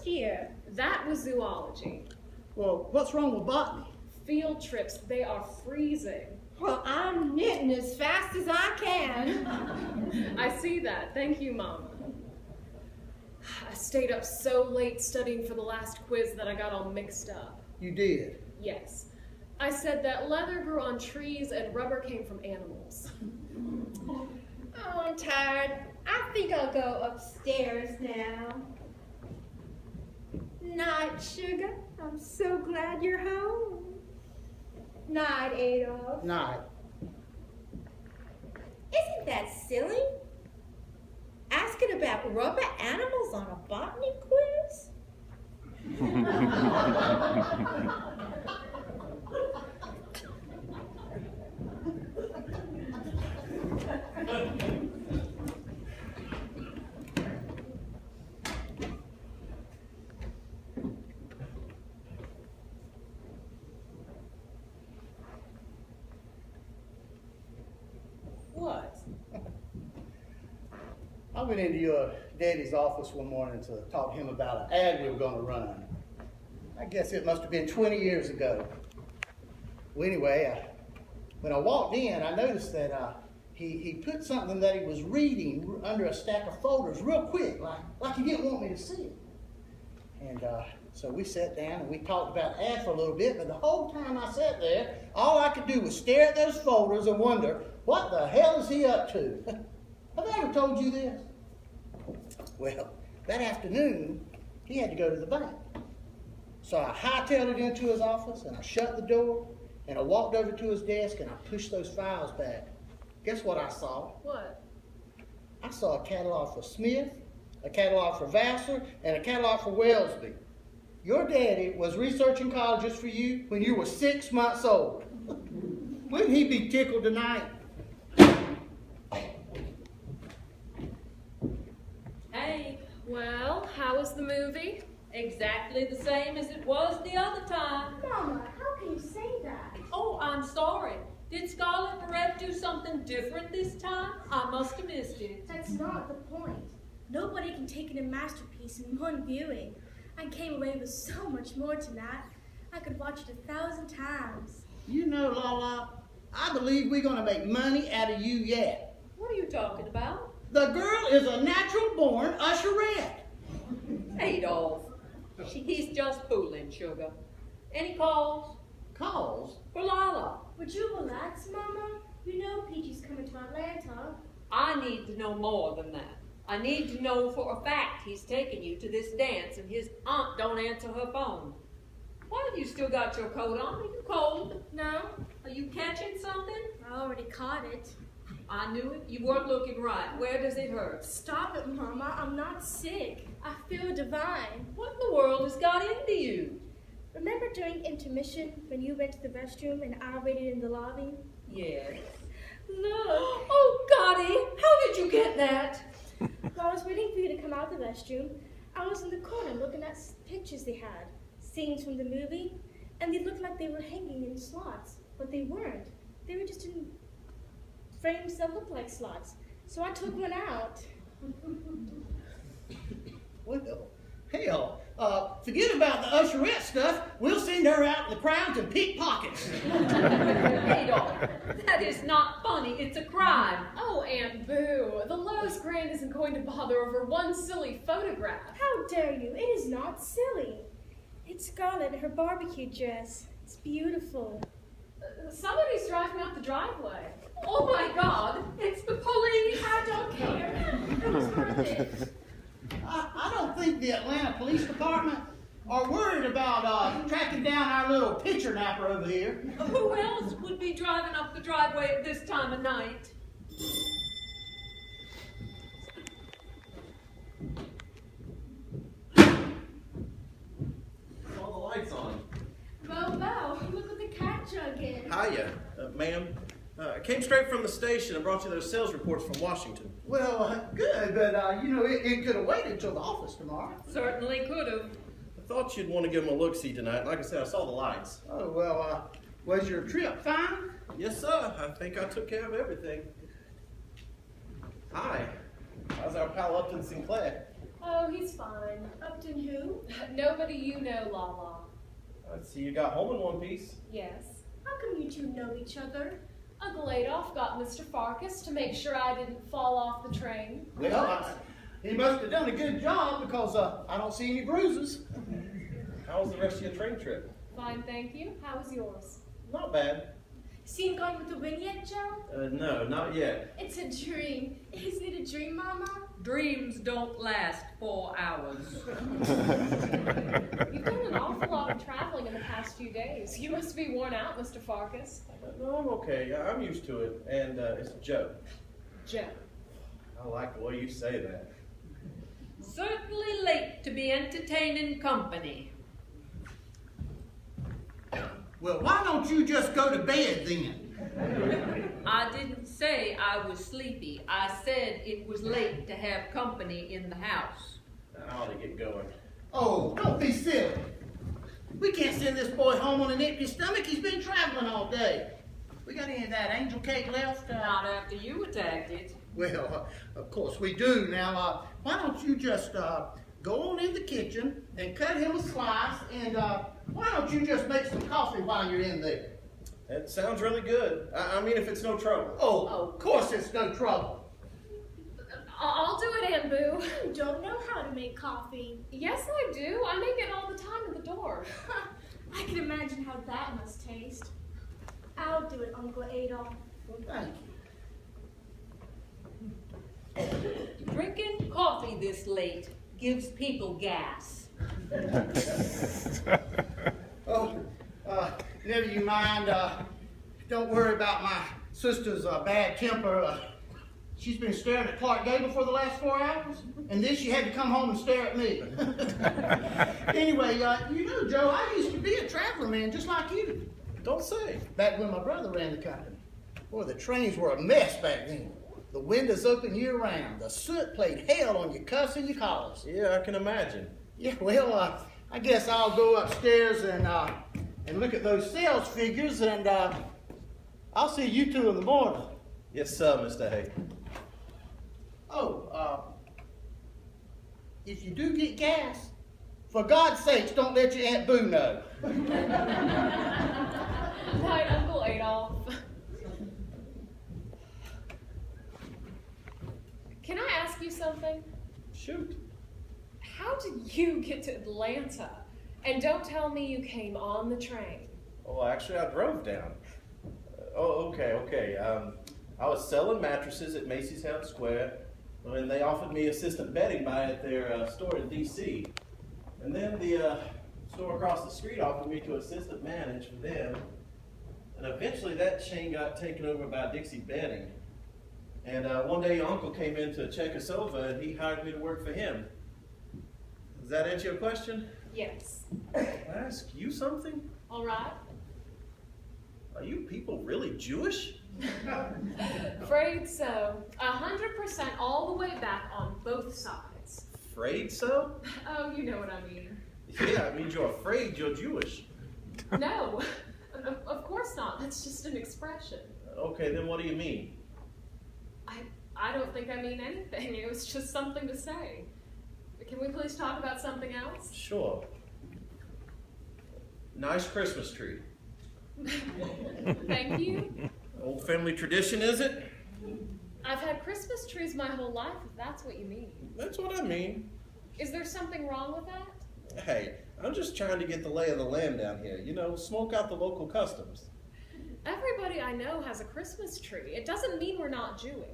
here. That was zoology. Well, what's wrong with botany? Field trips, they are freezing. Well, I'm knitting as fast as I can. I see that. Thank you, Mama. I stayed up so late studying for the last quiz that I got all mixed up. You did? Yes. I said that leather grew on trees and rubber came from animals. Oh, I'm tired. I think I'll go upstairs now. Night, sugar. I'm so glad you're home. Night, Adolf. Night. Isn't that silly? Asking about rubber animals on a botany quiz? What? I went into your daddy's office one morning to talk to him about an ad we were going to run. I guess it must have been 20 years ago. Well, anyway, when I walked in, I noticed that he put something that he was reading under a stack of folders real quick, like he didn't want me to see it. And so we sat down and we talked about the ad for a little bit, but the whole time I sat there, all I could do was stare at those folders and wonder, what the hell is he up to? Have I ever told you this? Well, that afternoon, he had to go to the bank. So I hightailed it into his office, and I shut the door, and I walked over to his desk, and I pushed those files back. Guess what I saw? What? I saw a catalog for Smith, a catalog for Vassar, and a catalog for Wellesby. Your daddy was researching colleges for you when you were 6 months old. Wouldn't he be tickled tonight? Hey, Well, how was the movie? exactly the same as it was the other time. Mama, how can you say that? Oh, I'm sorry. Did Scarlett and Rep do something different this time? I must have missed it. That's not the point. Nobody can take in a masterpiece in one viewing. I came away with so much more tonight. I could watch it 1,000 times. You know, Lala, I believe we're going to make money out of you yet. What are you talking about? The girl is a natural-born usherette. Adolf. He's just fooling, Sugar. Any calls? Calls? For Lala. Would you relax, Mama? You know Peachy's coming to Atlanta. I need to know more than that. I need to know for a fact he's taking you to this dance and his aunt don't answer her phone. Why have you still got your coat on? Are you cold? No, Are you catching something? I already caught it. I knew it. You weren't looking right. Where does it hurt? Stop it, Mama. I'm not sick. I feel divine. What in the world has got into you? Remember during intermission when you went to the restroom and I waited in the lobby? Yes. Look. Oh, Gotti, how did you get that? While I was waiting for you to come out of the restroom, I was in the corner looking at pictures they had, scenes from the movie, and they looked like they were hanging in slots, but they weren't. They were just in frames that looked like slots. So I took one out. Well, hell, forget about the usherette stuff. We'll send her out in the crowds and pickpockets. Adolf, that is not funny. It's a crime. Oh, Aunt Boo, the Lowe's Grand isn't going to bother over one silly photograph. How dare you? It is not silly. It's Scarlett in her barbecue dress. It's beautiful. Somebody's driving up the driveway. Oh my God, it's the police. I don't care. I don't think the Atlanta Police Department are worried about tracking down our little picture napper over here. Who else would be driving up the driveway at this time of night? All the lights on. Bo, look what the cat jug is. Hiya, ma'am. I came straight from the station and brought you those sales reports from Washington. Well, good, but you know, it could have waited till the office tomorrow. Certainly could have. I thought you'd want to give them a look-see tonight. Like I said, I saw the lights. Oh, well, was your trip fine? Yes, sir. I think I took care of everything. Hi. How's our pal Upton Sinclair? Oh, he's fine. Up Captain who? Nobody you know, Lala. I see you got home in one piece. Yes. How come you two know each other? Uncle Adolph got Mr. Farkas to make sure I didn't fall off the train. Well, he must have done a good job because I don't see any bruises. How was the rest of your train trip? Fine, thank you. How was yours? Not bad. Seen Gone with the Wind yet, Joe? No, not yet. It's a dream. Isn't it a dream, Mama? Dreams don't last 4 hours. You've done an awful lot of traveling in the past few days. You must be worn out, Mr. Farkas. No, I'm okay. I'm used to it. And it's Joe. Joe. I like the way you say that. Certainly late to be entertaining company. Well, why don't you just go to bed then? I didn't say I was sleepy. I said it was late to have company in the house. I ought to get going. Oh, don't be silly. We can't send this boy home on an empty stomach. He's been traveling all day. We got any of that angel cake left? Not after you attacked it. Well, of course we do. Now, why don't you just go on in the kitchen and cut him a slice, and why don't you just make some coffee while you're in there? That sounds really good. I mean, if it's no trouble. Oh, of course it's no trouble. I'll do it, Aunt Boo. You don't know how to make coffee. Yes, I do. I make it all the time at the door. I can imagine how that must taste. I'll do it, Uncle Adolph. Well, thank you. Drinking coffee this late gives people gas. Oh, never you mind. Don't worry about my sister's bad temper. She's been staring at Clark Gable for the last 4 hours, and then she had to come home and stare at me. Anyway, you know, Joe, I used to be a traveler man just like you. Don't say. Back when my brother ran the company. Boy, the trains were a mess back then. The windows open year-round. The soot played hell on your cuffs and your collars. Yeah, I can imagine. Yeah, well, I guess I'll go upstairs and look at those sales figures, and I'll see you two in the morning. Yes, sir, Mr. Hay. Oh, if you do get gas, for God's sakes, don't let your Aunt Boo know. Night, Uncle Adolph. Can I ask you something? Shoot. How did you get to Atlanta? And don't tell me you came on the train. Oh, actually, I drove down. Okay. I was selling mattresses at Macy's Town Square, and they offered me assistant bedding by at their store in D.C. And then the store across the street offered me to assistant manage for them. And eventually that chain got taken over by Dixie Bedding. And one day your uncle came in to check us over, and he hired me to work for him. Does that answer your question? Yes. Can I ask you something? All right. Are you people really Jewish? Afraid so. 100% all the way back on both sides. Afraid so? Oh, you know what I mean. Yeah, it means you're afraid you're Jewish. No, of course not. That's just an expression. Okay, then what do you mean? I don't think I mean anything. It was just something to say. Can we please talk about something else? Sure. Nice Christmas tree. Thank you. Old family tradition, is it? I've had Christmas trees my whole life, if that's what you mean. That's what I mean. Is there something wrong with that? Hey, I'm just trying to get the lay of the land down here. You know, smoke out the local customs. Everybody I know has a Christmas tree. It doesn't mean we're not Jewish.